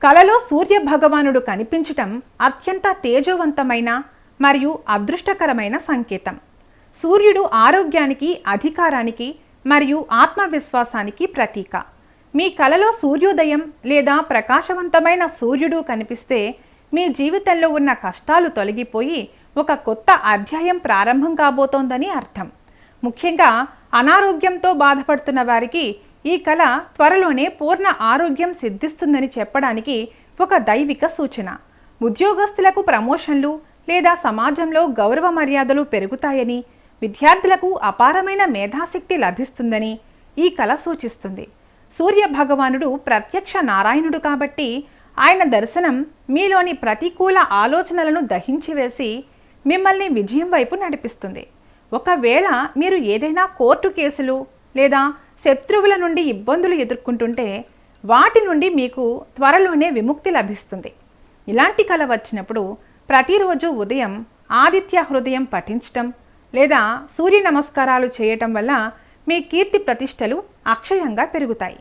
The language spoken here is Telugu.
కలలో సూర్య భగవానుడు కనిపించటం అత్యంత తేజోవంతమైన మరియు అదృష్టకరమైన సంకేతం. సూర్యుడు ఆరోగ్యానికి, అధికారానికి మరియు ఆత్మవిశ్వాసానికి ప్రతీక. మీ కలలో సూర్యోదయం లేదా ప్రకాశవంతమైన సూర్యుడు కనిపిస్తే మీ జీవితంలో ఉన్న కష్టాలు తొలగిపోయి ఒక కొత్త అధ్యాయం ప్రారంభం కాబోతోందని అర్థం. ముఖ్యంగా అనారోగ్యంతో బాధపడుతున్న వారికి ఈ కళ త్వరలోనే పూర్ణ ఆరోగ్యం సిద్ధిస్తుందని చెప్పడానికి ఒక దైవిక సూచన. ఉద్యోగస్తులకు ప్రమోషన్లు లేదా సమాజంలో గౌరవ మర్యాదలు పెరుగుతాయని, విద్యార్థులకు అపారమైన మేధాశక్తి లభిస్తుందని ఈ కళ సూచిస్తుంది. సూర్య భగవానుడు ప్రత్యక్ష నారాయణుడు కాబట్టి ఆయన దర్శనం మీలోని ప్రతికూల ఆలోచనలను దహించివేసి మిమ్మల్ని విజయం వైపు నడిపిస్తుంది. ఒకవేళ మీరు ఏదైనా కోర్టు కేసులు లేదా శత్రువుల నుండి ఇబ్బందులు ఎదుర్కొంటుంటే వాటి నుండి మీకు త్వరలోనే విముక్తి లభిస్తుంది. ఇలాంటి కళ వచ్చినప్పుడు ప్రతిరోజు ఉదయం ఆదిత్య హృదయం పఠించటం లేదా సూర్య నమస్కారాలు చేయటం వల్ల మీ కీర్తి ప్రతిష్టలు అక్షయంగా పెరుగుతాయి.